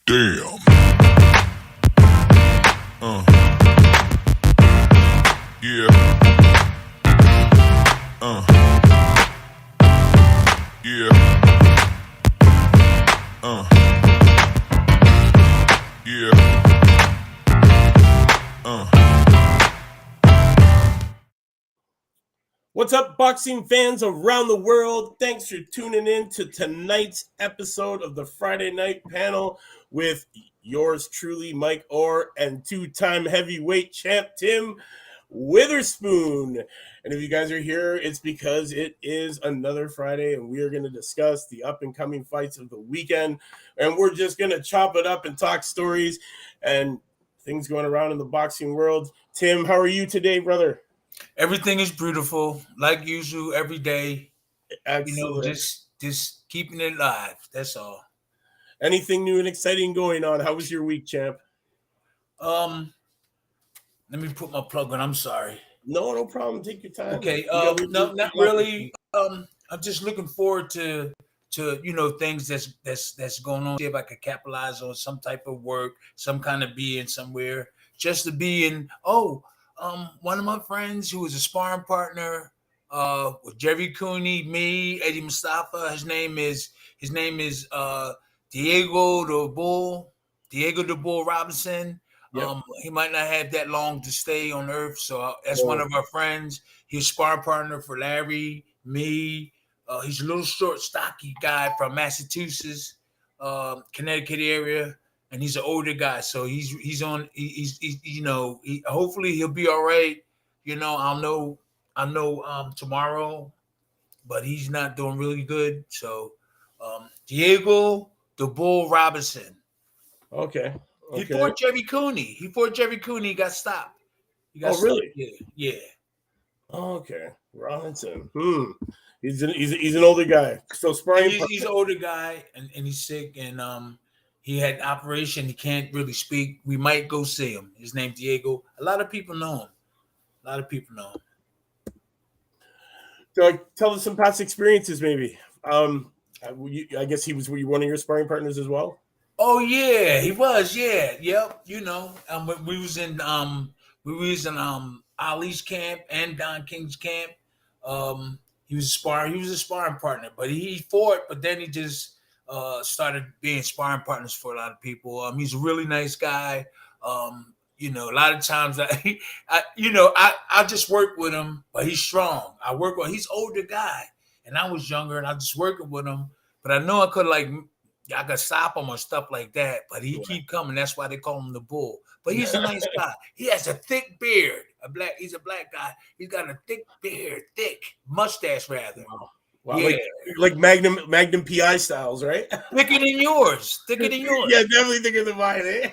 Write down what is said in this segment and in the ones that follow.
Damn. Yeah. Yeah. Yeah. What's up, boxing fans around the world? Thanks for tuning in to tonight's episode of the Friday Night Panel with yours truly, Mike Orr, and two-time heavyweight champ Tim Witherspoon. And if you guys are here, it's because it is another Friday, and we are going to discuss the up-and-coming fights of the weekend. And we're just going to chop it up and talk stories and things going around in the boxing world. Tim, how are you today, brother? Everything is beautiful, like usual, every day. Excellent. You know, just keeping it live. That's all. Anything new and exciting going on? How was your week, champ? Let me put my plug on. I'm sorry. No problem. Take your time. Okay. No, not really. I'm just looking forward to things that's going on. See if I could capitalize on some type of work, some kind of being somewhere, just to be in. One of my friends who was a sparring partner with Jerry Cooney, me, Eddie Mustafa. His name is Diego the Bull Robinson. Yep. He might not have that long to stay on Earth, so that's one of our friends. He's a sparring partner for Larry, me. He's a little short, stocky guy from Massachusetts, Connecticut area. And he's an older guy, so he's hopefully he'll be all right. I'll know tomorrow, but he's not doing really good. So Diego the Bull Robinson. Okay. He fought Jerry Cooney. He got stopped. Really? Yeah. Okay. Robinson. He's an older guy. So sparring. He's an older guy, and he's sick, and he had an operation. He can't really speak. We might go see him. His name's Diego. A lot of people know him. So tell us some past experiences, maybe. I guess were you one of your sparring partners as well? Oh yeah, he was. Yeah, yep. We was in Ali's camp and Don King's camp. He was a sparring partner, but he fought. But then he just started being sparring partners for a lot of people. He's a really nice guy. A lot of times I just work with him, but he's strong. He's older guy, and I was younger, and I just working with him. But I know I could stop him or stuff like that. But he keep coming. That's why they call him the Bull. But he's a nice guy. He has a thick beard. He's a black guy. He's got a thick beard, thick mustache rather. Wow, yeah. like Magnum PI styles, right? Thicker than yours. Yeah, definitely thicker than mine, eh?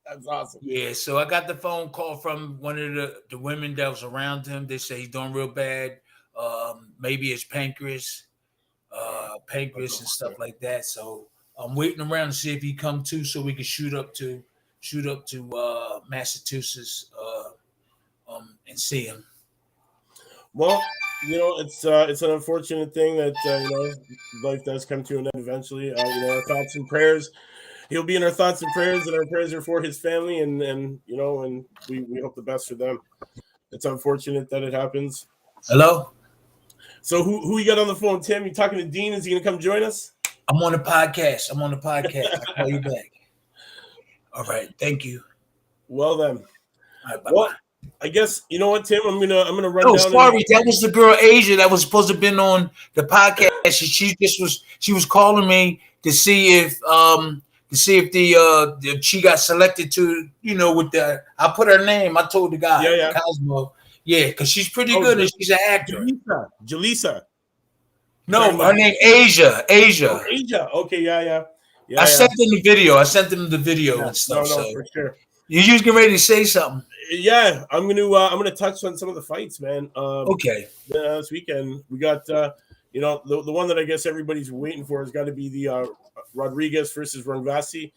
That's awesome. Yeah, so I got the phone call from one of the women that was around him. They say he's doing real bad. Maybe it's pancreas and stuff like that. So I'm waiting around to see if he come to, so we can shoot up to Massachusetts and see him. Well, it's an unfortunate thing that life does come to an end eventually. Our thoughts and prayers. He'll be in our thoughts and prayers, and our prayers are for his family, and we hope the best for them. It's unfortunate that it happens. Hello. So who you got on the phone, Tim? You talking to Dean? Is he gonna come join us? I'm on the podcast. I'll call you back. All right. Thank you. Well then. All right, bye-bye. Well, I guess you know what, Tim. I'm gonna run down. Sorry, that was the girl Asia that was supposed to have been on the podcast. She was calling me to see if she got selected to with the. I put her name. I told the guy. Cosmo. Yeah, because she's pretty good and she's an actor. Jalisa. No, her name Asia. Oh, Asia. Okay, yeah. I sent them the video. And stuff. No, for sure. You just getting ready to say something? Yeah, I'm gonna touch on some of the fights, man. Okay. This weekend we got the one that I guess everybody's waiting for has got to be the Rodriguez versus Rungvisai.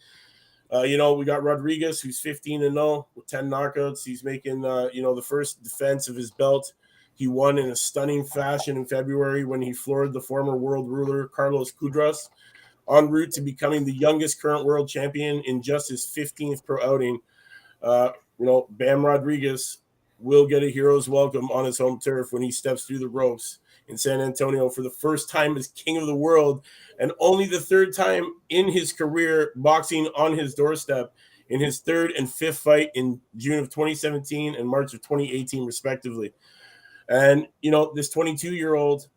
We got Rodriguez, who's 15-0 with 10 knockouts. He's making the first defense of his belt. He won in a stunning fashion in February when he floored the former world ruler Carlos Cudras. en route to becoming the youngest current world champion in just his 15th pro outing. Bam Rodriguez will get a hero's welcome on his home turf when he steps through the ropes in San Antonio for the first time as king of the world, and only the third time in his career boxing on his doorstep in his third and fifth fight in June of 2017 and March of 2018, respectively. And, this 22-year-old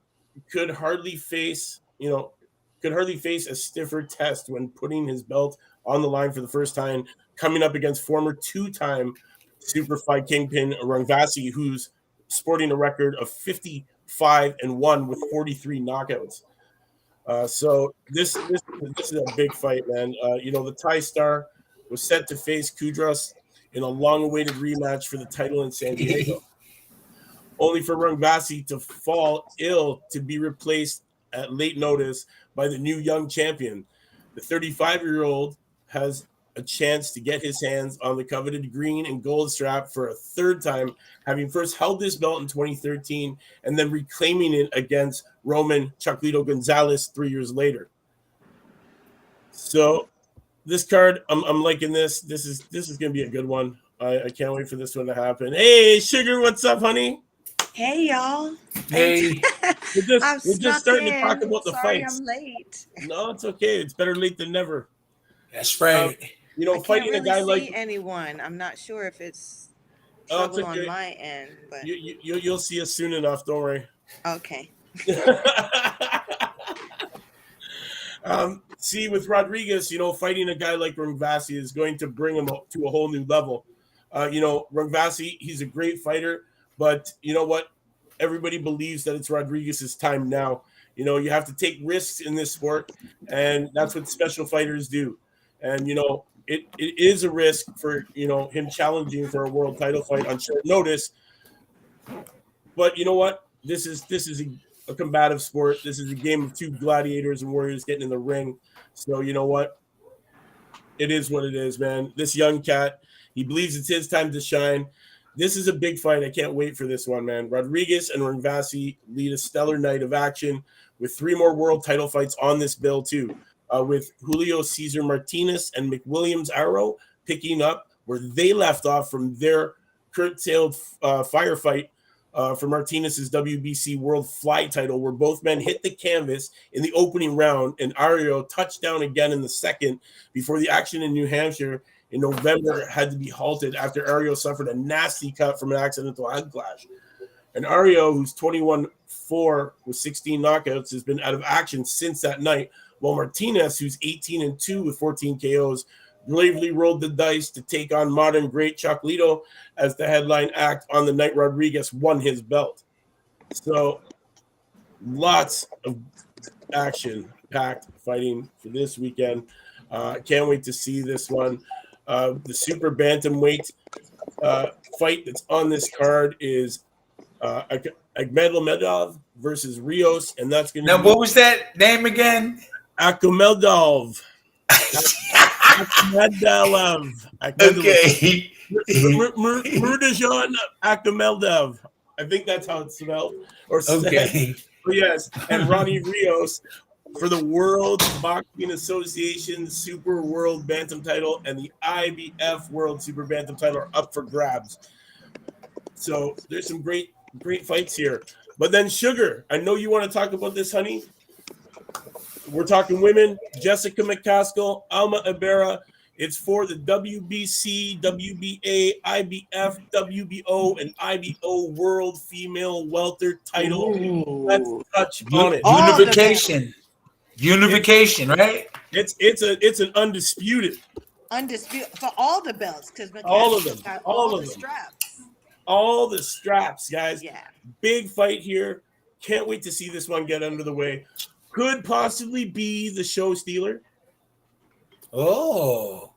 could hardly face, a stiffer test when putting his belt on the line for the first time, coming up against former two-time super fight kingpin Rungvasi, who's sporting a record of 55-1 with 43 knockouts. So this is a big fight, man. The Thai star was set to face Kudras in a long-awaited rematch for the title in San Diego, only for Rungvasi to fall ill to be replaced at late notice by the new young champion. The 35-year-old has a chance to get his hands on the coveted green and gold strap for a third time, having first held this belt in 2013 and then reclaiming it against Roman Choclito Gonzalez 3 years later. So this card, I'm liking this. This is going to be a good one. I can't wait for this one to happen. Hey, Sugar, what's up, honey? Hey, y'all. Hey. We're just starting to talk about the Sorry, fights. I'm late. No, it's okay. It's better late than never. That's right. I can't Fighting really a guy see like anyone. I'm not sure if it's it's trouble okay. on my end, but You'll see us soon enough. Don't worry. okay. See, with Rodriguez, fighting a guy like Rungvasi is going to bring him up to a whole new level. Rungvasi, he's a great fighter, but you know what? Everybody believes that it's Rodriguez's time now. You have to take risks in this sport, and that's what special fighters do. And it is a risk for him challenging for a world title fight on short notice. But you know what? This is a combative sport. This is a game of two gladiators and warriors getting in the ring. So you know what? It is what it is, man. This young cat, he believes it's his time to shine. This is a big fight. I can't wait for this one, man. Rodriguez and Rungvasi lead a stellar night of action with 3 more world title fights on this bill, too, with Julio Cesar Martinez and McWilliams Arrow picking up where they left off from their curtailed firefight for Martinez's WBC World Fly title, where both men hit the canvas in the opening round and Arroyo touched down again in the second before the action in New Hampshire in November had to be halted after Arroyo suffered a nasty cut from an accidental head clash. And Arroyo, who's 21-4 with 16 knockouts, has been out of action since that night, while Martinez, who's 18-2 with 14 KOs, bravely rolled the dice to take on modern great Choclito as the headline act on the night Rodriguez won his belt. So lots of action-packed fighting for this weekend. Can't wait to see this one. The super bantamweight fight that's on this card is Akhmedov versus Rios, and that's going to Now, what was that name again? Akhmedov. Akhmedov. Okay. Murdajan Akhmedov. I think that's how it's spelled. Or Okay. But yes, and Ronnie Rios for the World Boxing Association Super World Bantam title and the IBF World Super Bantam title are up for grabs. So there's some great fights here. But then Sugar, I know you want to talk about this, honey. We're talking women. Jessica McCaskill, Alma Ibarra. It's for the WBC, WBA, IBF, WBO, and IBO World Female Welter title. Ooh. Let's touch on it. Unification, right? It's an undisputed for all the belts because all of them, got all of the them, straps. all the straps, guys. Yeah, big fight here. Can't wait to see this one get under the way. Could possibly be the show stealer. Oh.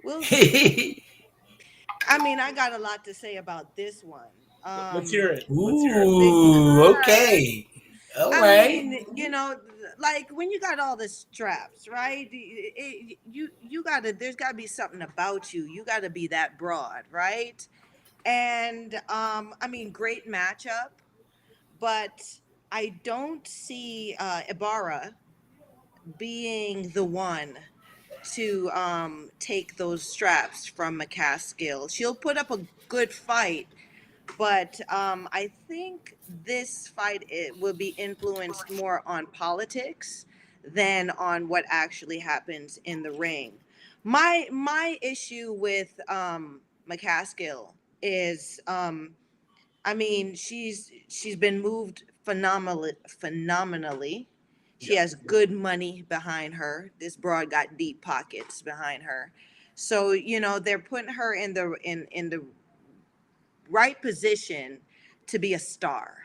Well, I mean, I got a lot to say about this one. Let's hear it. Ooh, okay. All right. I mean, like when you got all the straps, right? You gotta. There's gotta be something about you. You gotta be that broad, right? And I mean, great matchup, but I don't see Ibarra being the one to take those straps from McCaskill. She'll put up a good fight, but I think this fight it will be influenced more on politics than on what actually happens in the ring. My issue with McCaskill is I mean, she's been moved phenomenally. She Yeah. has good money behind her. This broad got deep pockets behind her. So, you know, they're putting her in the right position to be a star.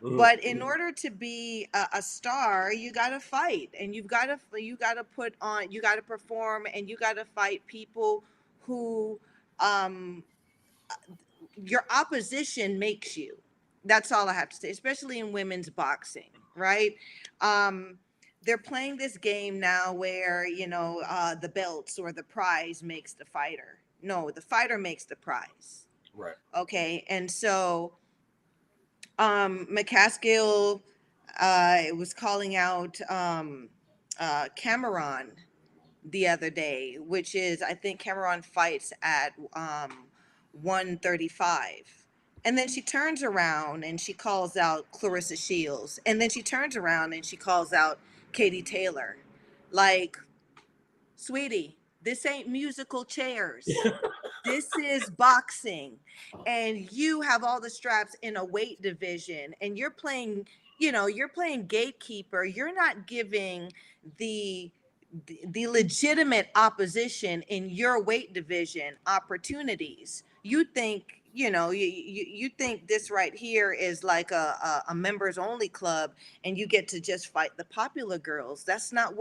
Mhm. But in order to be a star, you got to fight, and you got to put on, you got to perform, and you got to fight people who um your opposition makes you. That's all I have to say, especially in women's boxing, right? Um, they're playing this game now where, you know, the belts or the prize makes the fighter. No, the fighter makes the prize. Right. Okay. And so McCaskill was calling out Cameron the other day, which is I think Cameron fights at 135. And then she turns around and she calls out Clarissa Shields. And then she turns around and she calls out Katie Taylor. Like, sweetie, this ain't musical chairs. This is boxing. And you have all the straps in a weight division and you're playing, you know, you're playing gatekeeper. You're not giving the the legitimate opposition in your weight division opportunities. You think, you know, you think this right here is like a members only club and you get to just fight the popular girls. That's not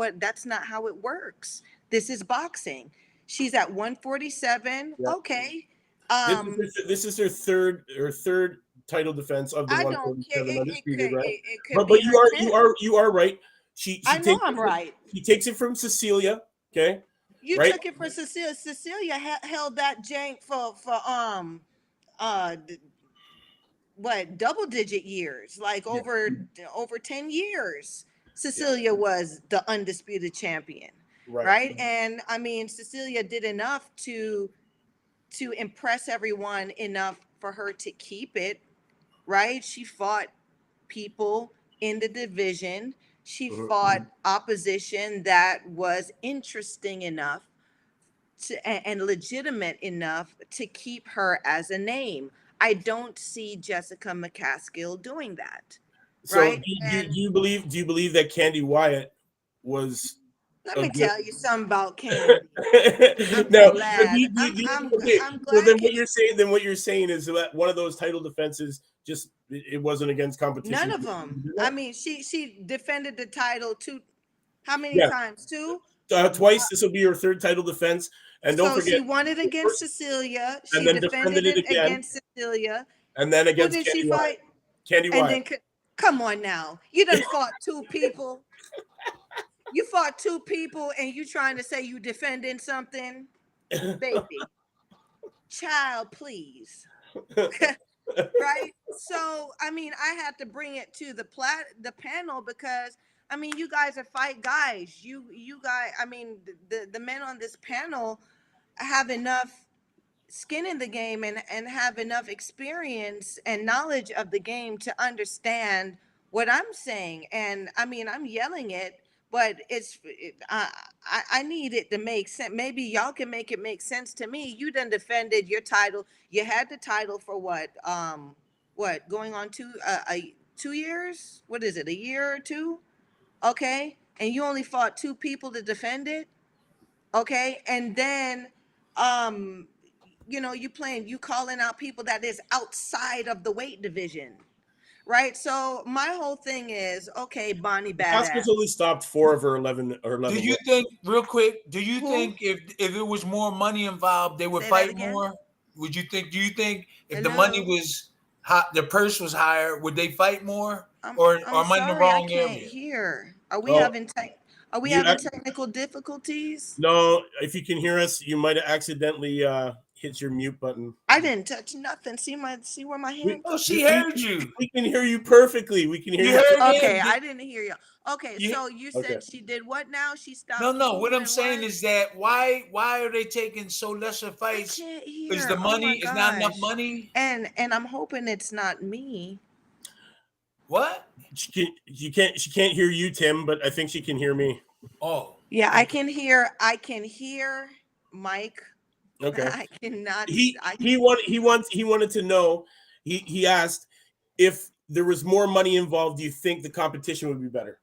how it works. This is boxing. She's at 147. Yeah. Okay. This is her third title defense of the I don't care. 147 undisputed, right? It could be But her 10th. you are right. She I know takes I'm right. she takes it from Cecilia, okay? You Right? took it for Cecilia. Cecilia held that jank for uh d- what, double digit years, like Yeah. over 10 years. Cecilia was the undisputed champion, Right. right? And I mean, Cecilia did enough to impress everyone enough for her to keep it, right? She fought people in the division. She Mhm. fought opposition that was interesting enough and legitimate enough to keep her as a name. I don't see Jessica McCaskill doing that, So right? And do you believe that Candy Wyatt was let a me good tell you something about Candy. I'm no, but glad. okay. I'm So glad Candy. then what you're saying is that one of those title defenses just it wasn't against None competition. of them. I mean, she defended the title two. How many Yeah, times? Two. twice. This will be her third title defense, and don't So forget she won it the against first, Cecilia. and She then defended defended it it again, against Cecilia. and then Who against did she Candy Wyatt. fight? Candy And Wyatt. then, come on now, you done fought two people. You fought two people, and you trying to say you defending something, baby? Child, please. Right? So, I mean, I had to bring it to the panel because I mean, you guys are fight guys. You guys, I mean, the men on this panel have enough skin in the game and have enough experience and knowledge of the game to understand what I'm saying. And I mean, I'm yelling it, but I need it to make sense. Maybe y'all can make it make sense to me. You done defended your title. You had the title for what, going on 2 years? What is it, a year or two? Okay, and you only fought two people to defend it. Okay, and then um you know, you calling out people that is outside of the weight division, right? So my whole thing is, okay, Bonnie Costco's Badass. only stopped 4 of her 11 Do you wins. think, real quick? Do you Who? think if it was more money involved, they would Say that fight again. more? Would you think? Do you think if the money Hello. was hot, the purse was higher, would they fight more? I'm Or I'm am I in the sorry, I wrong can't area? hear. Oh, Are we you having technical difficulties? no. If you can hear us, you might have accidentally hit your mute button. I didn't touch nothing. See where my hand. Oh, she heard you. We can hear you perfectly. We can hear You you. heard Okay, him. I didn't hear you. Okay, You- so you Okay. said she did what now? She stopped. No. What I'm doing saying what? is that why are they taking so lesser I fights? can't Is hear. the Oh my money is not enough gosh. money? And I'm hoping it's not me. What? She can't hear you, Tim, but I think she can hear me. Oh, Yeah, I okay. can hear Mike. Okay. I cannot. He wanted to know. He asked if there was more money involved. Do you think the competition would be better?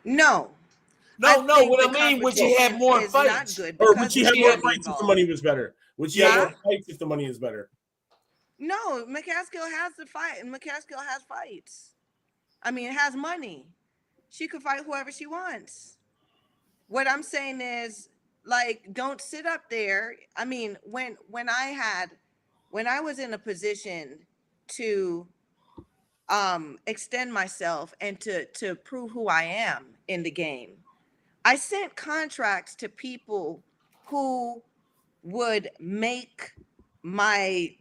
No. No. think What the I mean, would you have competition more is not fights? good Or would because she of have the more have- money fights if the money involved. was better? Would she have Yeah. more fights if the money is better? No, McCaskill has the fight, and McCaskill has fights. I mean, it has money. She could fight whoever she wants. What I'm saying is, like, don't sit up there. I mean, when I was in a position to extend myself and to prove who I am in the game, I sent contracts to people who would make my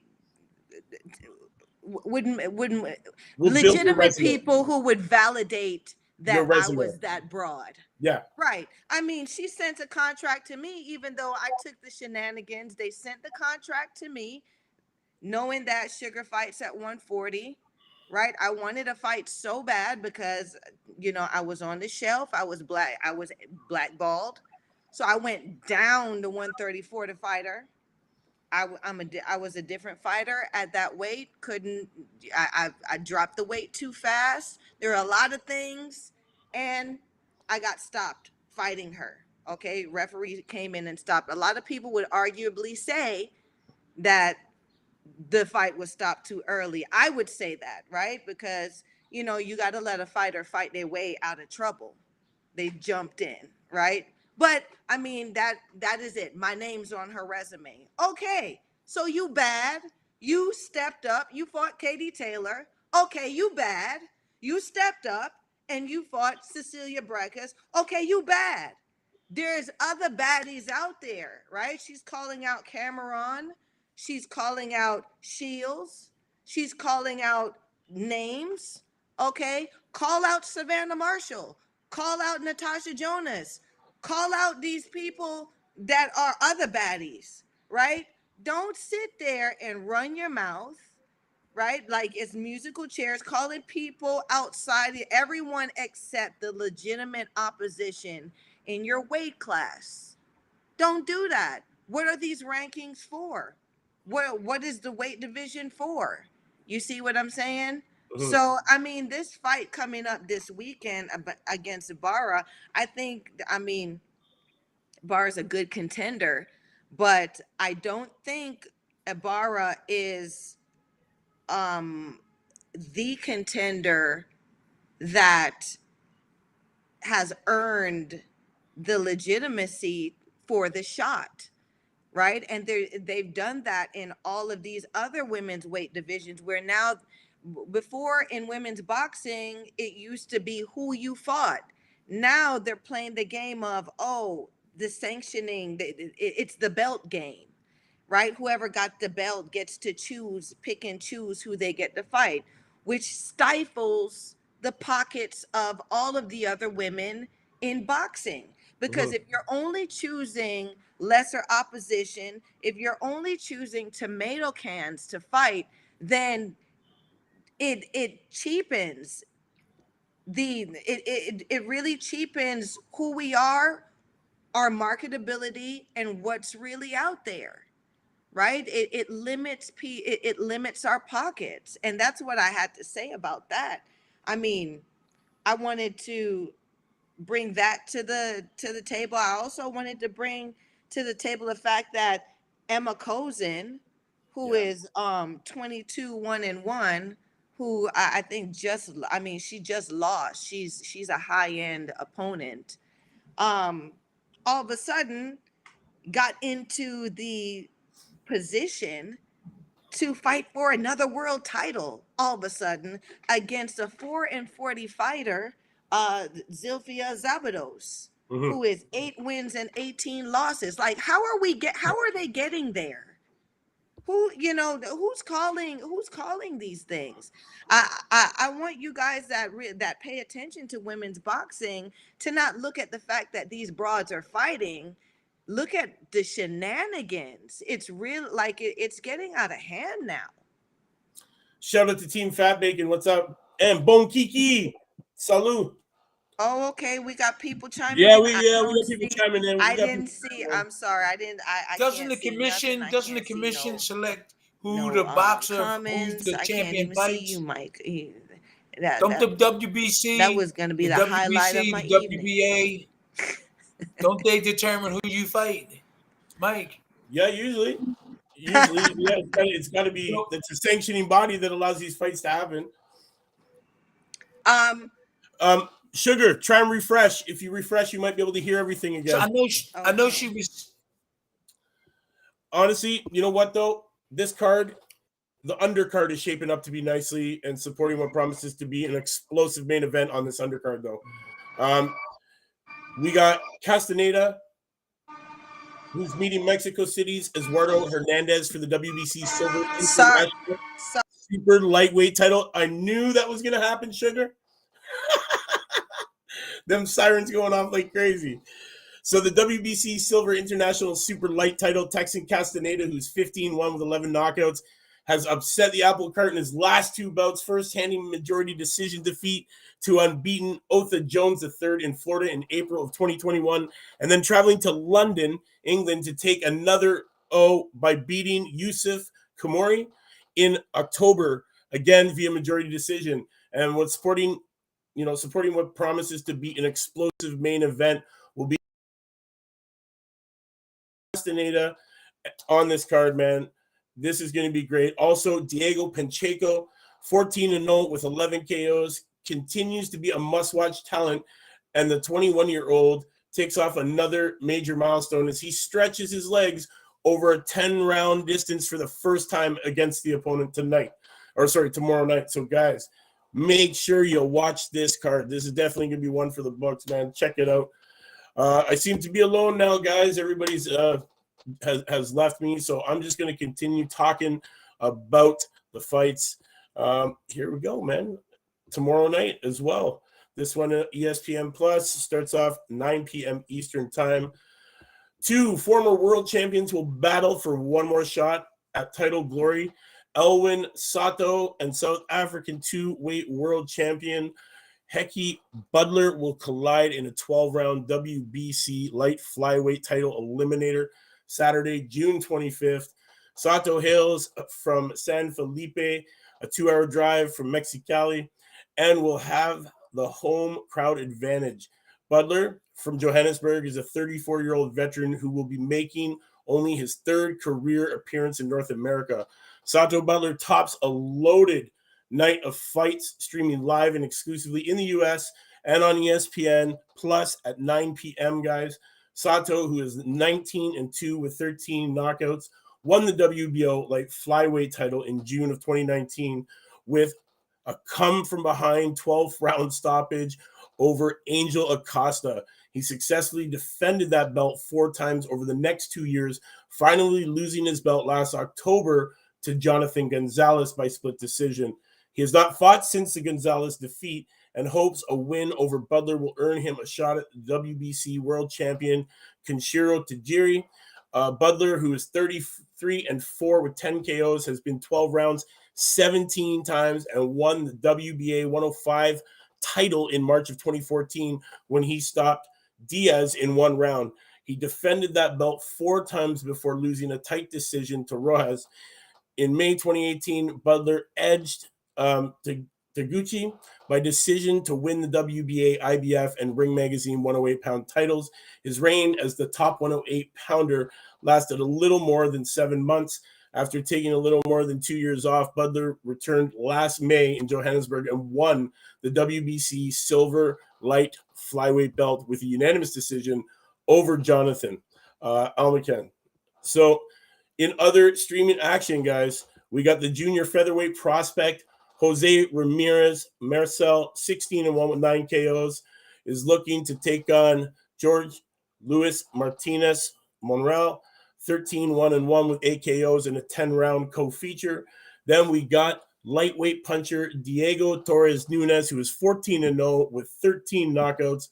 wouldn't We'll build your legitimate resume. people who would validate Your that I resume. was that broad. Yeah. Right. I mean, she sent a contract to me, even though I took the shenanigans. They sent the contract to me, knowing that Sugar fights at 140. Right. I wanted a fight so bad because, I was on the shelf. I was blackballed. So I went down to 134 to fight her. I was a different fighter at that weight. I dropped the weight too fast. There are a lot of things, and I got stopped fighting her. Okay, referee came in and stopped. A lot of people would arguably say that the fight was stopped too early. I would say that, right? Because you got to let a fighter fight their way out of trouble. They jumped in, right? But I mean, that is it. My name's on her resume. Okay, so you bad. You stepped up. You fought Katie Taylor. Okay, you bad. You stepped up and you fought Cecilia Brækhus. Okay, you bad. There's other baddies out there, right? She's calling out Cameron. She's calling out Shields. She's calling out names. Okay, call out Savannah Marshall. Call out Natasha Jonas. Call out these people that are other baddies, right? Don't sit there and run your mouth, right? Like it's musical chairs, calling people outside, everyone except the legitimate opposition in your weight class. Don't do that. What are these rankings for? What is the weight division for? You see what I'm saying? Mhm. So, I mean, this fight coming up this weekend against Ibarra, I mean, Ibarra's a good contender, but I don't think Ibarra is the contender that has earned the legitimacy for the shot, right? And they've done that in all of these other women's weight divisions where now, before in women's boxing, it used to be who you fought. Now they're playing the game of, oh, the sanctioning, it's the belt game, right? Whoever got the belt gets to pick and choose who they get to fight, which stifles the pockets of all of the other women in boxing. Because if you're only choosing lesser opposition, if you're only choosing tomato cans to fight, then it cheapens it really cheapens who we are, our marketability, and what's really out there, right? It limits it limits our pockets, and that's what I had to say about that. I mean, I wanted to bring that to the table. I also wanted to bring to the table the fact that Emma Kozin, who Yeah. is 22-1-1, who I think she just lost. She's a high end opponent. All of a sudden got into the position to fight for another world title all of a sudden against a 4-40 fighter, Zilfia Zabados. who is 8 wins and 18 losses. Like, how are they getting there? Who's calling these things? I want you guys that pay attention to women's boxing to not look at the fact that these broads are fighting. Look at the shenanigans. It's real, like it's getting out of hand now. Shout out to Team Fat Bacon. What's up? And Bon Kiki. Salud. Oh, okay. We got people chiming Yeah, in. we got people chiming in. I didn't see. I'm sorry. I didn't. I Doesn't can't the see commission? nothing. Doesn't the can't see commission select who no the boxer, who's comments. the I can't champion even see fights? you, Mike. Don't the WBC? That was going to be the highlight of my the evening. WBA. Don't they determine who you fight, Mike? Yeah, usually, yeah, it's got to be. It's a sanctioning body that allows these fights to happen. Sugar, try and refresh. If you refresh, you might be able to hear everything again. So I know she was. Honestly, you know what though? This card, the undercard is shaping up to be nicely and supporting what promises to be an explosive main event on this undercard though. We got Castaneda, who's meeting Mexico City's Eduardo Hernandez for the WBC Silver International Super Lightweight title. I knew that was going to happen, Sugar. Them sirens going off like crazy. So the WBC Silver International Super Light title, Texan Castaneda, who's 15-1 with 11 knockouts, has upset the apple cart in his last 2 bouts, first handing majority decision defeat to unbeaten Otha Jones III in Florida in April of 2021, and then traveling to London, England, to take another O by beating Yusuf Kamori in October, again via majority decision. And what's supporting what promises to be an explosive main event will be Castaneda on this card, man. This is going to be great. Also, Diego Pacheco, 14-0 with 11 KOs, continues to be a must-watch talent, and the 21-year-old takes off another major milestone as he stretches his legs over a 10-round distance for the first time against the opponent tomorrow night. So, guys, make sure you watch this card. This is definitely going to be one for the books, man. Check it out. I seem to be alone now, guys. Everybody's has left me, so I'm just going to continue talking about the fights. Here we go, man. Tomorrow night as well. This one at ESPN Plus starts off 9 p.m. Eastern Time. 2 former world champions will battle for one more shot at title glory. Elwin Sato and South African 2-weight world champion Heki Butler will collide in a 12-round WBC light flyweight title eliminator Saturday, June 25th. Sato hails from San Felipe, a 2-hour drive from Mexicali, and will have the home crowd advantage. Butler from Johannesburg is a 34-year-old veteran who will be making only his 3rd career appearance in North America. Sato Butler tops a loaded night of fights streaming live and exclusively in the U.S. and on ESPN Plus at 9 p.m., guys. Sato, who is 19-2 with 13 knockouts, won the WBO light flyweight title in June of 2019 with a come-from-behind 12th-round stoppage over Angel Acosta. He successfully defended that belt 4 times over the next 2 years, finally losing his belt last October to Jonathan Gonzalez by split decision. He has not fought since the Gonzalez defeat and hopes a win over Butler will earn him a shot at the WBC world champion Kenshiro Tajiri. Butler, who is 33-4 with 10 KOs, has been 12 rounds 17 times and won the WBA 105 title in March of 2014 when he stopped Diaz in 1 round. He defended that belt 4 times before losing a tight decision to Rojas. In May 2018, Butler edged Taguchi by decision to win the WBA, IBF, and Ring Magazine 108-pound titles. His reign as the top 108-pounder lasted a little more than 7 months. After taking a little more than 2 years off, Butler returned last May in Johannesburg and won the WBC silver light flyweight belt with a unanimous decision over Jonathan Almacan. So in other streaming action, guys, we got the junior featherweight prospect Jose Ramirez Marcel, 16-1 with 9 KOs, is looking to take on George Luis Martinez Monreal, 13-1-1 with 8 KOs in a 10-round co-feature. Then we got lightweight puncher Diego Torres Nunes, who is 14-0 with 13 knockouts,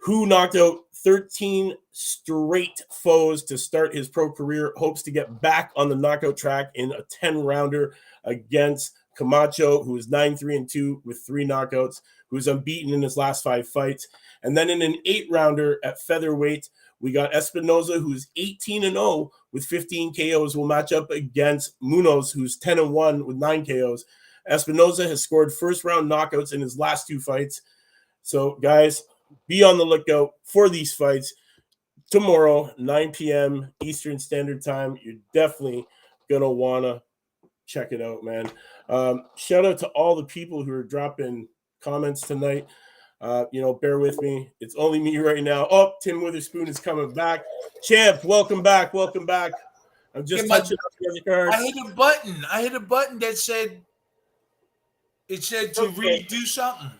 who knocked out 13 straight foes to start his pro career, hopes to get back on the knockout track in a 10-rounder against Camacho, who is 9-3-2 with 3 knockouts, who's unbeaten in his last 5 fights. And then in an 8-rounder at featherweight, we got Espinoza, who's 18-0 with 15 KOs, will match up against Munoz, who's 10-1 with 9 KOs. Espinoza has scored first-round knockouts in his last 2 fights. So, guys, be on the lookout for these fights tomorrow, 9 p.m. Eastern Standard Time. You're definitely going to want to check it out, man. Shout out to all the people who are dropping comments tonight. Bear with me. It's only me right now. Oh, Tim Witherspoon is coming back. Champ, welcome back. Welcome back. I'm just touching up the other cards. I hit a button that said to redo something.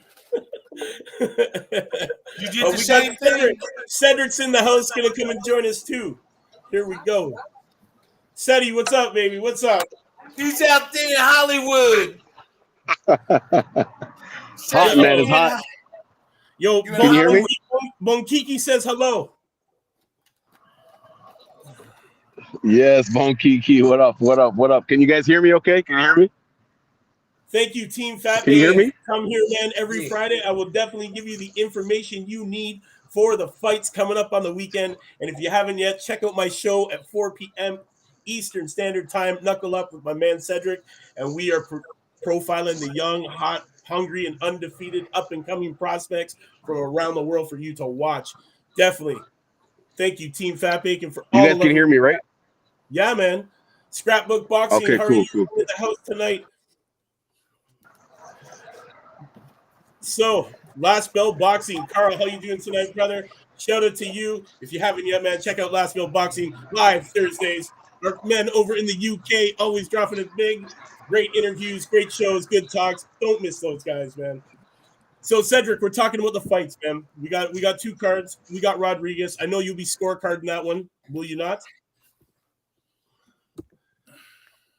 You did the same thing. Cedric's in the house, gonna come and join us too. Here we go. Ceddy, what's up, baby? What's up? He's out there in Hollywood. Hot, man. It's hot. Yo, can you hear me? Bonkiki says hello. Yes, Bonkiki. What up? What up? What up? Can you guys hear me okay? Can you hear me? Thank you, Team Fat. Can you hear me? Come here, man, every Friday. I will definitely give you the information you need for the fights coming up on the weekend. And if you haven't yet, check out my show at 4 p.m. Eastern Standard Time, Knuckle Up with my man Cedric. And we are profiling the young, hot, hungry, and undefeated up-and-coming prospects from around the world for you to watch. Definitely. Thank you, Team Fat Bacon, for all you guys can hear me, right? Yeah, man. Scrapbook Boxing. Okay, How cool, are you cool. in the house tonight? So, Last Bell Boxing. Carl, how you doing tonight, brother? Shout out to you. If you haven't yet, man, check out Last Bell Boxing live Thursdays. Our men over in the UK always dropping it big. Great interviews, great shows, good talks. Don't miss those guys, man. So, Cedric, we're talking about the fights, man. We got 2 cards. We got Rodriguez. I know you'll be scorecarding that one. Will you not?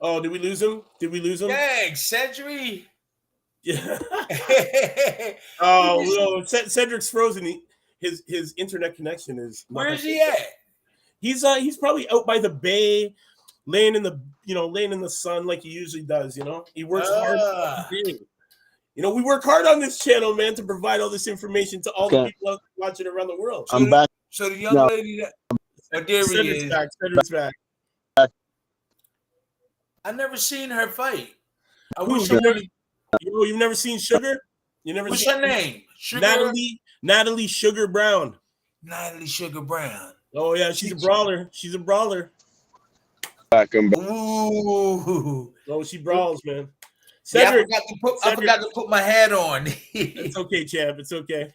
Oh, did we lose him? Dang, Cedric. Yeah. Oh, no. Cedric's frozen. His internet connection is. Where is he at? He's probably out by the bay, laying in the sun like he usually does. He works hard. We work hard on this channel, man, to provide all this information to all the people watching around the world. I'm back. So the young lady that there he is. Cedric's back. I never seen her fight. You've never seen Sugar? What's her name? Sugar? Natalie Sugar Brown. Natalie Sugar Brown. Oh yeah, she's a brawler. I'm back. Ooh. Oh, she brawls, man. Cedric, I forgot to put my hat on. It's okay, champ. It's okay.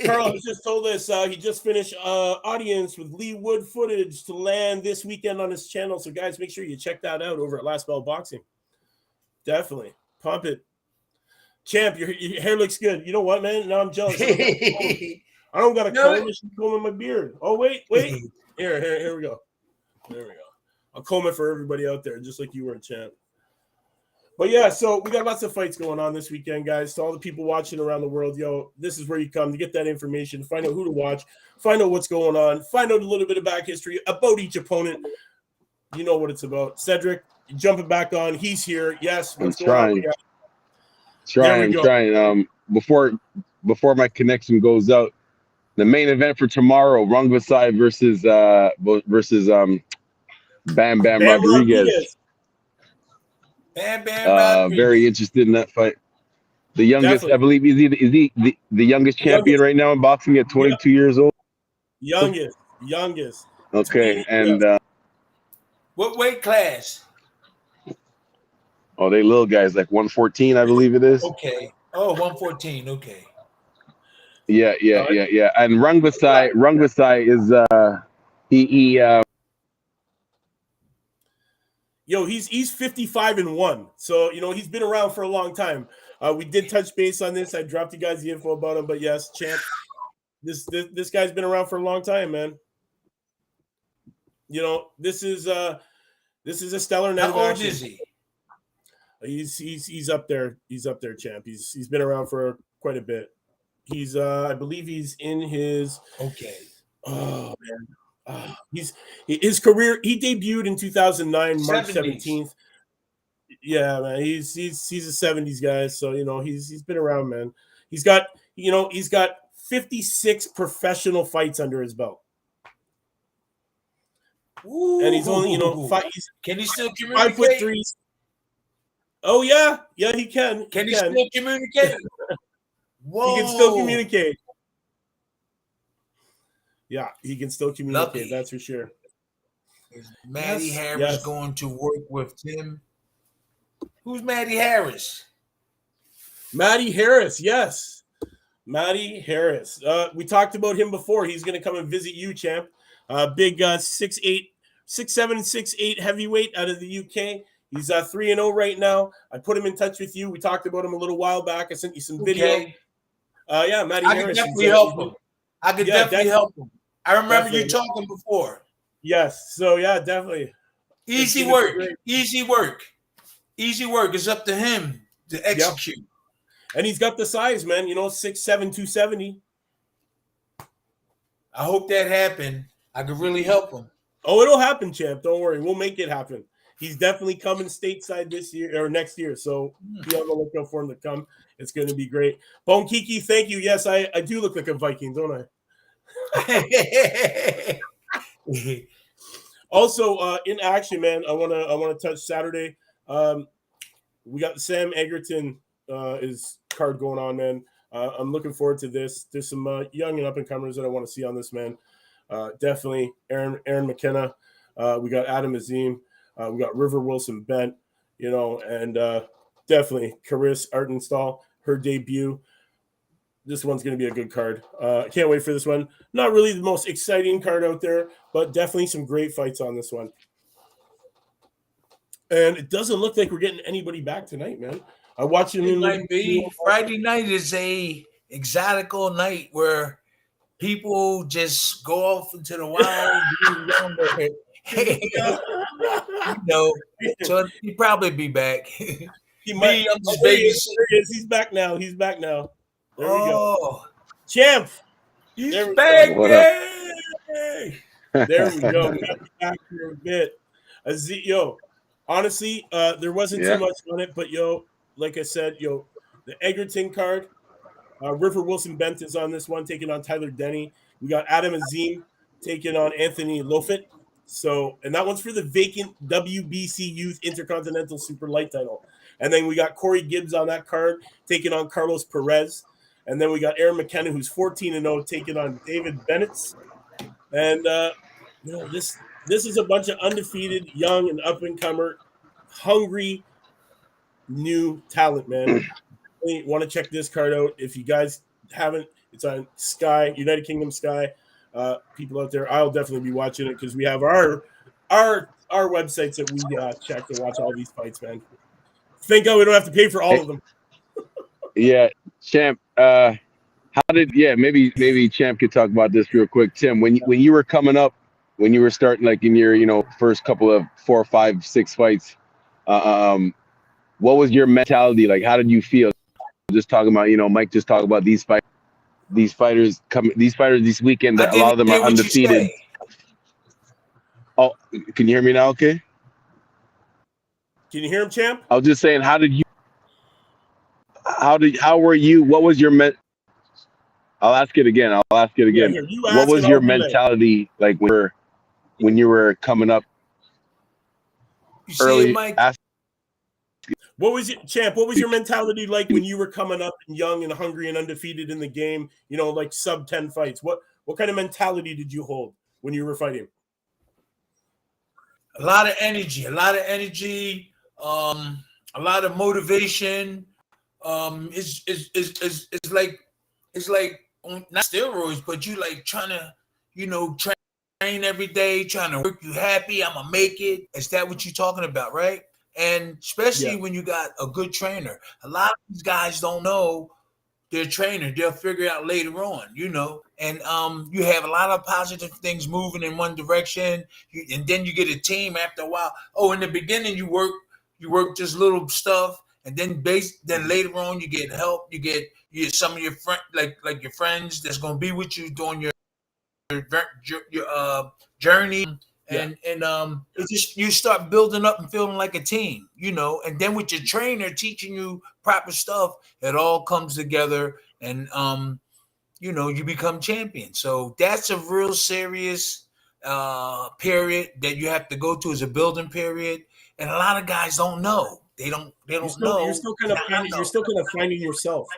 Carl has just told us he just finished audience with Lee Wood footage to land this weekend on his channel. So, guys, make sure you check that out over at Last Bell Boxing. Definitely. Pump it. Champ, your hair looks good. You know what, man? Now I'm jealous. I don't got a comb. I should comb in my beard. Oh, wait. Here we go. There we go. I'll comb it for everybody out there, just like you were, champ. But yeah, so we got lots of fights going on this weekend, guys. To all the people watching around the world, this is where you come to get that information, find out who to watch, find out what's going on, find out a little bit of back history about each opponent. You know what it's about. Cedric, jumping back on. He's here. Yes. I'm trying. Before my connection goes out, the main event for tomorrow, Rungvisai versus Bam Rodriguez. Bam Rodriguez. Very interested in that fight. The youngest, Definitely. I believe, is he the youngest champion right now in boxing at 22 years old? Youngest. Okay, and what weight class? Oh, they little guys, like 114, I believe it is. Okay. Oh, 114. Okay. Yeah. And Rungvisai is he's 55-1. So, he's been around for a long time. We did touch base on this. I dropped you guys the info about him, but yes, champ. This guy's been around for a long time, man. This is a stellar night How of old action. is he? He's up there. He's up there, champ. He's been around for quite a bit. He's I believe he's in his Oh man. His career. He debuted in 2009, March 17th. Yeah, man. He's a 70s guy, so he's been around, man. He's got 56 professional fights under his belt. Ooh. And he's only, can he still communicate? 5'3". Oh yeah, he can. Can he still communicate? Whoa. He can still communicate. Yeah, he can still communicate. Lucky. That's for sure. Is Maddie Harris going to work with Tim? Who's Maddie Harris? Maddie Harris, yes. Maddie Harris. We talked about him before. He's going to come and visit you, champ. Big 6'7", 6'8" heavyweight out of the UK. He's 3-0 right now. I put him in touch with you. We talked about him a little while back. I sent you some video. Yeah, Maddie Harris. I could definitely help him. I could definitely help him. I remember you talking before. Yes. So, yeah, definitely. Easy work. Easy work. Easy work. It's up to him to execute. Yep. And he's got the size, man. 6'7", 270. I hope that happened. I could really help him. Oh, it'll happen, champ. Don't worry. We'll make it happen. He's definitely coming stateside this year or next year. So be on the lookout for him to come. It's going to be great. Bone Kiki, thank you. Yes, I do look like a Viking, don't I? Also, in action, man, I wanna touch Saturday. We got Sam Egerton is card going on, man. I'm looking forward to this. There's some young and up and comers that I want to see on this, man. Definitely Aaron McKenna. We got Adam Azim. We got River Wilson Bent, and definitely Caris Artenstall, her debut. This one's going to be a good card. I can't wait for this one. Not really the most exciting card out there, but definitely some great fights on this one. And it doesn't look like we're getting anybody back tonight, man. I watched it. Might be. Friday night is a exotical night where people just go off into the wild. So he'll probably be back. He might. I'm just babysitting. He's back now. There we go. Champ. He's back. There we go. We got to be back here a bit. Honestly, there wasn't too much on it, but like I said, the Egerton card, River Wilson Bent is on this one, taking on Tyler Denny. We got Adam Azim taking on Anthony Lofit. So, and that one's for the vacant WBC Youth Intercontinental Super Light title. And then we got Corey Gibbs on that card, taking on Carlos Perez. And then we got Aaron McKenna, who's 14-0, taking on David Bennett. And this is a bunch of undefeated, young and up-and-comer, hungry, new talent, man. You want to check this card out. If you guys haven't, it's on Sky, United Kingdom Sky. People out there, I'll definitely be watching it because we have our websites that we check to watch all these fights, man. Thank God we don't have to pay for all of them. Yeah, Champ. Maybe Champ could talk about this real quick. Tim, when you were coming up, when you were starting like in your first couple of 4, 5, 6 fights, what was your mentality like? How did you feel? Just talking about Mike just talked about these fighters this weekend, that a lot of them are undefeated. Oh, can you hear me now? Okay. Can you hear him, Champ? I was just saying, how were you? What was your I'll ask it again. Yeah, what was your mentality like when you were coming up early? Mike? What was it, Champ? What was your mentality like when you were coming up and young and hungry and undefeated in the game? Like sub 10 fights. What kind of mentality did you hold when you were fighting? A lot of energy, a lot of motivation. It's like not steroids, but you like trying to, train every day, trying to work you happy. I'm gonna make it. Is that what you're talking about, right? And especially when you got a good trainer, a lot of these guys don't know their trainer. They'll figure it out later on, And you have a lot of positive things moving in one direction, and then you get a team after a while. Oh, in the beginning you work just little stuff, and then later on you get help. You get some of your friend like your friends that's gonna be with you during your journey, and it's just you start building up and feeling like a team, and then with your trainer teaching you proper stuff, it all comes together, and you become champion. So that's a real serious period that you have to go to as a building period, and a lot of guys don't know. They don't know. You're still kind of finding yourself.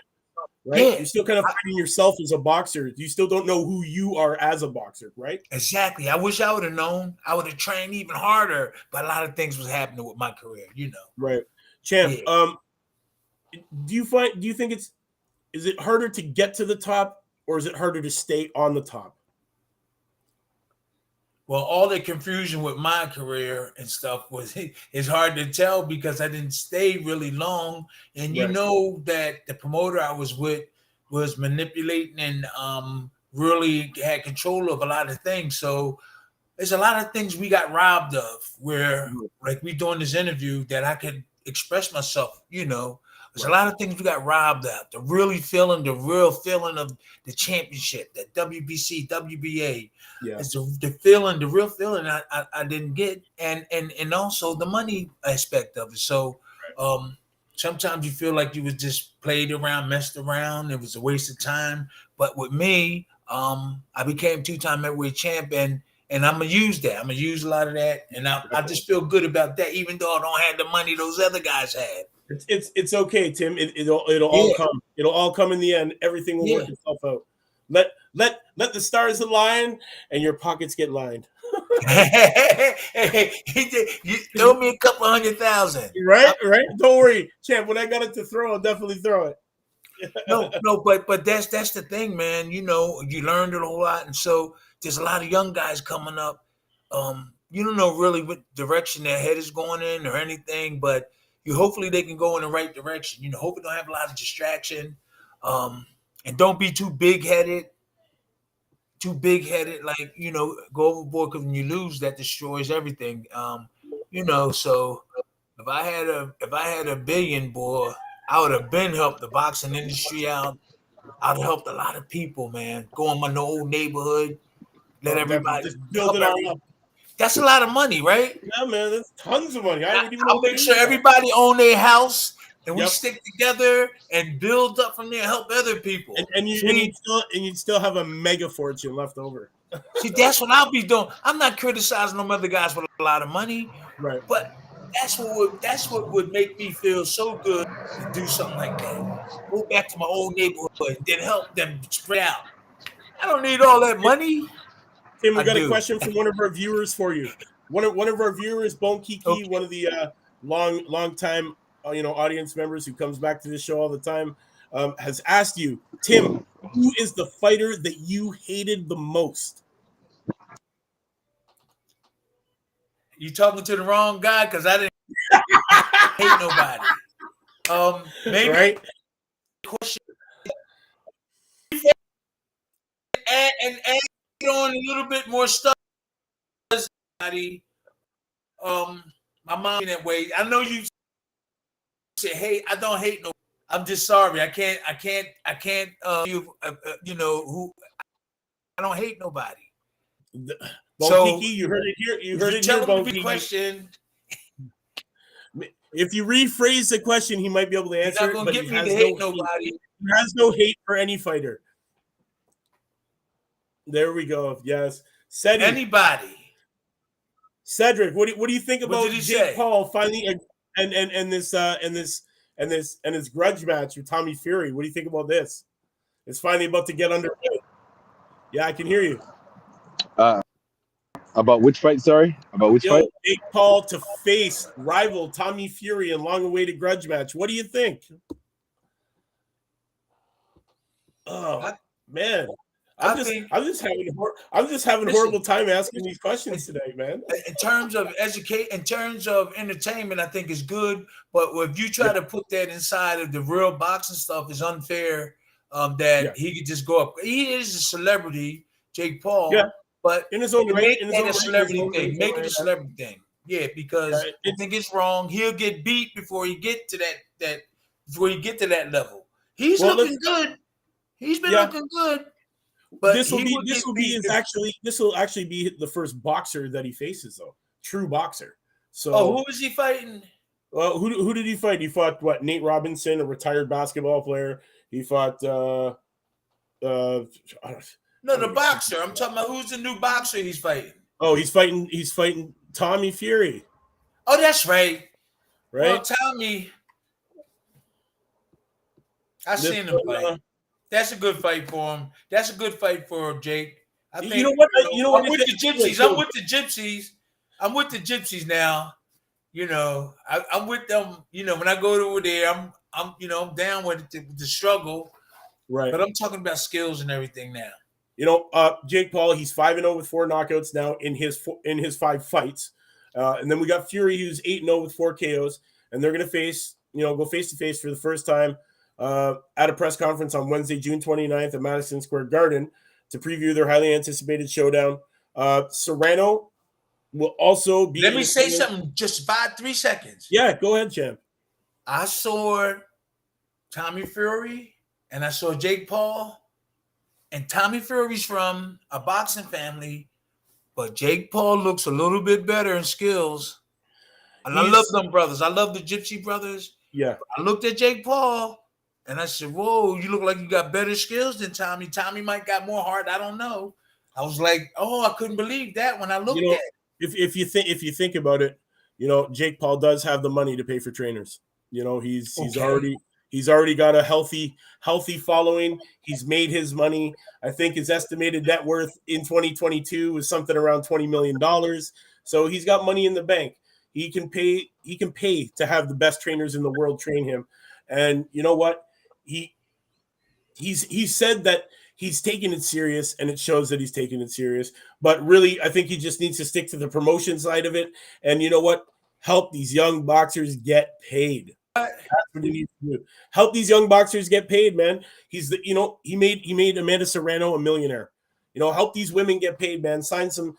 Right? Yeah. You're still kind of finding yourself as a boxer. You still don't know who you are as a boxer, right? Exactly. I wish I would have known. I would have trained even harder, but a lot of things was happening with my career, Right. Champ, do you think is it harder to get to the top, or is it harder to stay on the top? Well, all the confusion with my career and stuff it's hard to tell because I didn't stay really long. And you know that the promoter I was with was manipulating and really had control of a lot of things. So there's a lot of things we got robbed of where, like we doing this interview, that I could express myself, There's a lot of things we got robbed of. The real feeling of the championship, the WBC, WBA. Yeah. It's the real feeling I didn't get. And also the money aspect of it. So sometimes you feel like you was just played around, messed around. It was a waste of time. But with me, I became 2-time heavyweight champion. And I'm going to use that. I'm going to use a lot of that. And I just feel good about that, even though I don't have the money those other guys had. It's okay, Tim. It'll all come. It'll all come in the end. Everything will work itself out. Let the stars align and your pockets get lined. You throw me a couple $100,000. Right. Don't worry, champ. When I got it to throw, I'll definitely throw it. No, but that's the thing, man. You learned it a whole lot, and so there's a lot of young guys coming up. You don't know really what direction their head is going in or anything, but hopefully they can go in the right direction. Hopefully don't have a lot of distraction, and don't be too big headed. Like go overboard because when you lose, that destroys everything. So if I had a billion, boy, I would have been helped the boxing industry out. I'd have helped a lot of people, man. Go in my old neighborhood, let everybody just build it all up. That's a lot of money, right? Yeah, man, that's tons of money. I'll make sure everybody own their house, and we stick together and build up from there, help other people. And you'd still have a mega fortune left over. See, that's what I'll be doing. I'm not criticizing them other guys with a lot of money, right? But that's what would make me feel so good to do something like that. Go back to my old neighborhood, then help them spread out. I don't need all that money. Tim, we got a question from one of our viewers for you. One of our viewers, Bone Kiki, one of the long time audience members who comes back to this show all the time, has asked you, Tim, who is the fighter that you hated the most? You talking to the wrong guy because I didn't hate nobody. Maybe right? Question and on a little bit more stuff. My mom in that way. I know you say, "Hey, I don't hate no. I'm just sorry. I can't. Who? I don't hate nobody." So Kiki, you heard it here. You heard it here, Bone Kiki. Question. If you rephrase the question, he might be able to answer. He's not gonna get me to hate nobody. He has no hate for any fighter. There we go. Yes, anybody. Cedric, what do you think about Jake Paul finally and this grudge match with Tommy Fury? What do you think about this? It's finally about to get underway. Yeah, I can hear you. About which fight? Sorry, about which fight? Jake Paul to face rival Tommy Fury in long-awaited grudge match. What do you think? Oh man, I'm just having horrible time asking these questions today, man. In terms of in terms of entertainment, I think it's good. But if you try to put that inside of the real boxing stuff, it's unfair. That he could just go up. He is a celebrity, Jake Paul. Yeah. But In his own right, make it a celebrity thing. Make it a celebrity thing. Yeah, because I think it's wrong. He'll get beat before he get to that level. He's looking good. He's been looking good. But this will actually be the first boxer that he faces, though. True boxer. So who is he fighting? Well, who did he fight? He fought Nate Robinson, a retired basketball player. He fought the boxer. I'm talking about who's the new boxer he's fighting. Oh, he's fighting Tommy Fury. Oh, that's right. Right? Well, Tommy, I seen him fight. That's a good fight for him. That's a good fight for Jake. I think. You know what? I'm with the Gypsies. I'm with the Gypsies now. I'm with them. When I go over there, I'm down with the struggle. Right. But I'm talking about skills and everything now. Jake Paul, he's 5-0 with 4 knockouts now in his 5 fights. And then we got Fury, who's 8-0 with 4 KOs, and they're gonna go face to face for the first time at a press conference on Wednesday, June 29th at Madison Square Garden to preview their highly anticipated showdown. Serrano will also be. Let me say something, just 3 seconds. Yeah, go ahead, champ. I saw Tommy Fury and I saw Jake Paul, and Tommy Fury's from a boxing family, but Jake Paul looks a little bit better in skills. And I love them brothers. I love the Gypsy brothers. Yeah. I looked at Jake Paul and I said, whoa, you look like you got better skills than Tommy. Tommy might got more heart. I don't know. I was like, oh, I couldn't believe that when I looked at it. If you think about it, Jake Paul does have the money to pay for trainers. He's already got a healthy following. He's made his money. I think his estimated net worth in 2022 was something around $20 million. So he's got money in the bank. He can pay to have the best trainers in the world train him. And you know what? He said that he's taking it serious, and it shows that he's taking it serious. But really, I think he just needs to stick to the promotion side of it. And you know what? Help these young boxers get paid. That's what he needs to do. Help these young boxers get paid, man. He made Amanda Serrano a millionaire. Help these women get paid, man. Sign some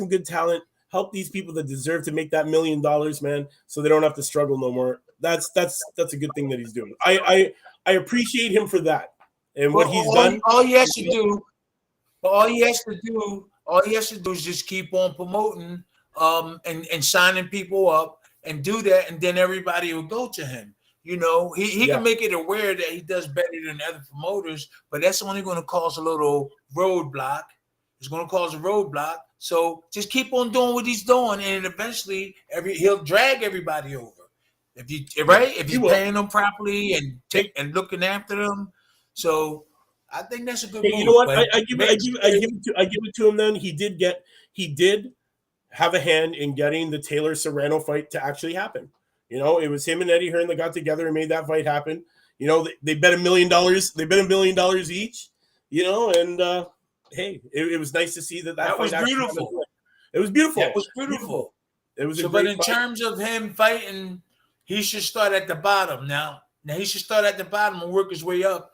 good talent. Help these people that deserve to make that $1 million, man, so they don't have to struggle no more. That's a good thing that he's doing. I appreciate him for that and what he's done. All he has to do is just keep on promoting and signing people up and do that, and then everybody will go to him. He can make it aware that he does better than other promoters, but that's only going to cause a little roadblock. It's going to cause a roadblock. So just keep on doing what he's doing, and eventually he'll drag everybody over. If he's paying them properly and looking after them. So I think that's a good move. You know what? I give it to him. Then he did have a hand in getting the Taylor Serrano fight to actually happen. It was him and Eddie Hearn that got together and made that fight happen. They bet $1 million. They bet $1 million each. And hey, it was nice to see that was beautiful. It was beautiful. It was beautiful. It was. But in terms of him fighting, he should start at the bottom now. He should start at the bottom and work his way up.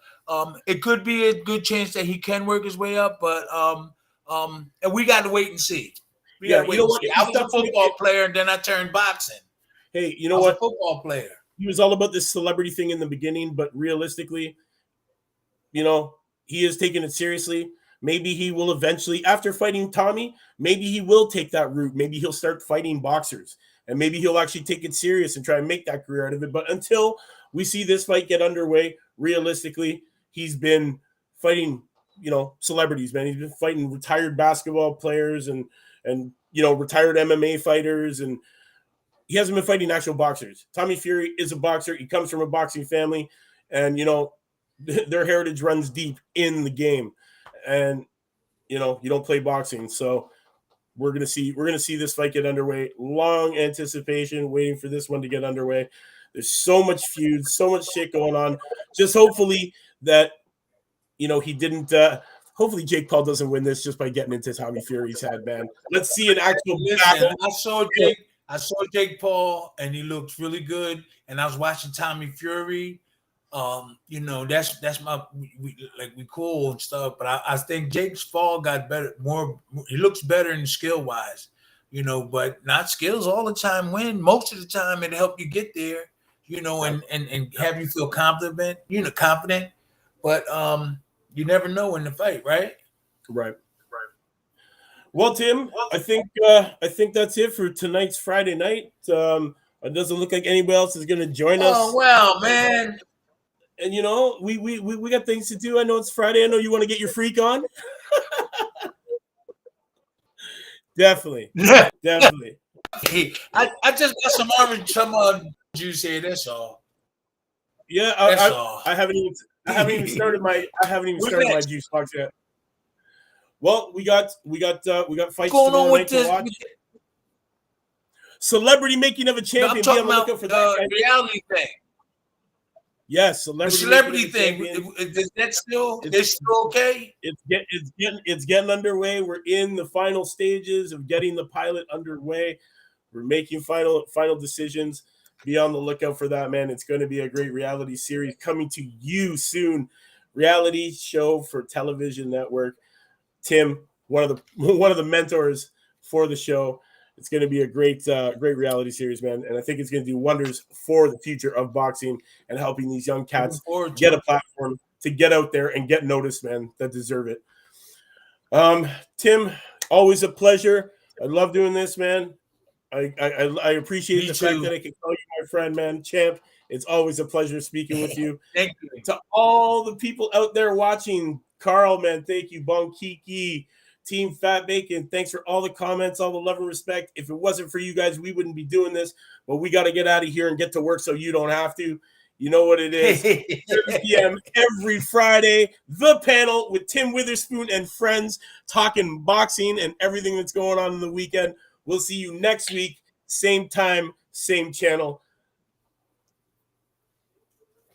It could be a good chance that he can work his way up, but and we got to wait and see. I was a football player, and then I turned boxing. Hey, you know what? A football player. He was all about this celebrity thing in the beginning, but realistically, he is taking it seriously. Maybe he will eventually, after fighting Tommy, maybe he will take that route. Maybe he'll start fighting boxers, and maybe he'll actually take it serious and try and make that career out of it. But until we see this fight get underway, realistically, he's been fighting, celebrities, man. He's been fighting retired basketball players and retired MMA fighters, and he hasn't been fighting actual boxers. Tommy Fury is a boxer. He comes from a boxing family, and their heritage runs deep in the game. And you don't play boxing, so we're gonna see this fight get underway. Long anticipation, waiting for this one to get underway. There's so much feud, so much shit going on. Just hopefully that he didn't Hopefully Jake Paul doesn't win this just by getting into Tommy Fury's head, man. Let's see an actual Listen, battle. I saw Jake Paul, and he looks really good. And I was watching Tommy Fury. You know, that's my we cool and stuff. But I think Jake's Paul got better, more. He looks better in skill wise, you know, but not skills all the time. Win most of the time, it help you get there, you know, and have you feel confident, confident. But you never know in the fight, right? Right. Well, Tim, I think that's it for tonight's Friday night. It doesn't look like anybody else is going to join us. Oh well, man. And you know, we got things to do. I know it's Friday. I know you want to get your freak on. Definitely. I just got some orange juice here. That's all. Yeah, I haven't even started my juice box yet. Well, we got fights tomorrow night to watch. Celebrity making of a champion. I'm talking about for that reality thing. Yes, the celebrity thing. Is that still okay? It's getting underway. We're in the final stages of getting the pilot underway. We're making final decisions. Be on the lookout for that, man. It's going to be a great reality series coming to you soon. Reality show for television network. Tim, one of the mentors for the show. It's going to be a great reality series, man. And I think it's going to do wonders for the future of boxing and helping these young cats get a platform to get out there and get noticed, man, that deserve it. Tim, always a pleasure. I love doing this, man. I appreciate the fact that I can call you my friend, man. Champ, it's always a pleasure speaking with you. Thank you. To all the people out there watching, Carl, man, thank you. Bon Kiki, Team Fat Bacon, thanks for all the comments, all the love and respect. If it wasn't for you guys, we wouldn't be doing this, but we got to get out of here and get to work so you don't have to. You know what it is. 7 p.m. every Friday, The Panel with Tim Witherspoon and friends talking boxing and everything that's going on in the weekend. We'll see you next week, same time, same channel.